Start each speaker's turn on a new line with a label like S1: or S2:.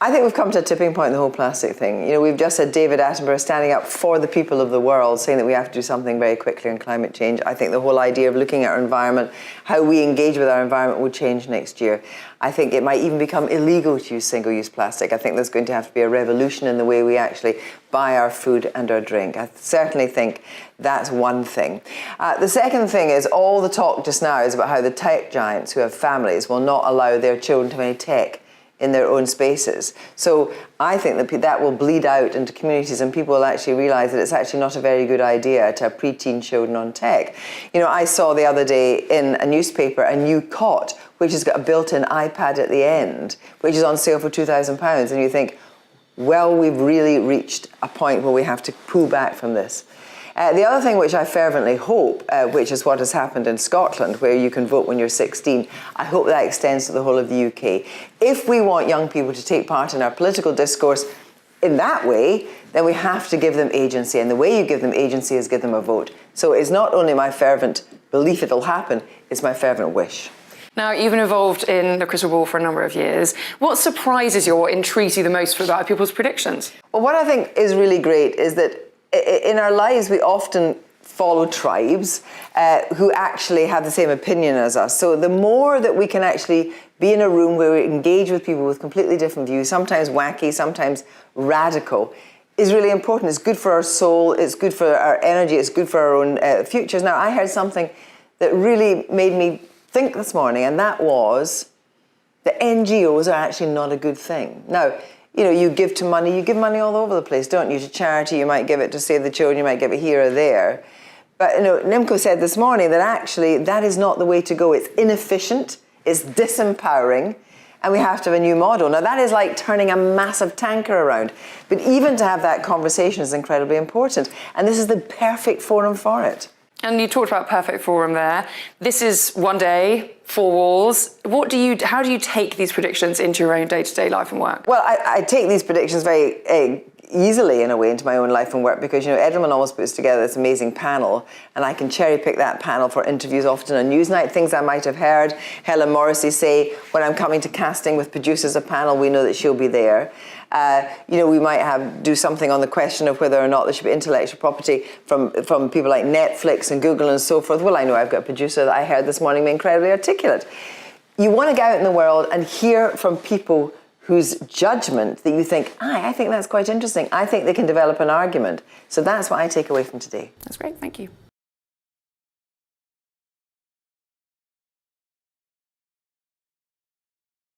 S1: I think we've come to a tipping point in the whole plastic thing. You know, we've just had David Attenborough standing up for the people of the world, saying that we have to do something very quickly on climate change. I think the whole idea of looking at our environment, how we engage with our environment will change next year. I think it might even become illegal to use single-use plastic. I think there's going to have to be a revolution in the way we actually buy our food and our drink. I certainly think that's one thing. The second thing is all the talk just now is about how the tech giants who have families will not allow their children to have any tech in their own spaces. So I think that will bleed out into communities and people will actually realise that it's actually not a very good idea to have preteen children on tech. You know, I saw the other day in a newspaper a new cot which has got a built-in iPad at the end, which is on sale for £2,000, and you think, well, we've really reached a point where we have to pull back from this. The other thing which I fervently hope, which is what has happened in Scotland, where you can vote when you're 16, I hope that extends to the whole of the UK. If we want young people to take part in our political discourse in that way, then we have to give them agency. And the way you give them agency is give them a vote. So it's not only my fervent belief it'll happen, it's my fervent wish.
S2: Now, you've been involved in the crystal ball for a number of years. What surprises you or intrigues you the most about people's predictions?
S1: Well, what I think is really great is that in our lives, we often follow tribes who actually have the same opinion as us. So the more that we can actually be in a room where we engage with people with completely different views, sometimes wacky, sometimes radical, is really important. It's good for our soul, it's good for our energy, it's good for our own futures. Now, I heard something that really made me think this morning, and that was that NGOs are actually not a good thing. Now, you know, you give money all over the place, don't you? To charity, you might give it to Save the Children, you might give it here or there. But, you know, Nimco said this morning that actually that is not the way to go. It's inefficient, it's disempowering, and we have to have a new model. Now, that is like turning a massive tanker around. But even to have that conversation is incredibly important. And this is the perfect forum for it.
S2: And you talked about perfect forum there. This is one day, 4 walls. How do you take these predictions into your own day-to-day life and work?
S1: Well, I take these predictions very easily, in a way, into my own life and work because, you know, Edelman always puts together this amazing panel and I can cherry pick that panel for interviews often on Newsnight, things I might have heard Helen Morrissey say when I'm coming to casting with producers a panel, we know that she'll be there. You know, we might do something on the question of whether or not there should be intellectual property from people like Netflix and Google and so forth. Well, I know I've got a producer that I heard this morning be incredibly articulate. You want to go out in the world and hear from people whose judgment that you think, I think that's quite interesting. I think they can develop an argument. So that's what I take away from today.
S2: That's great, thank you.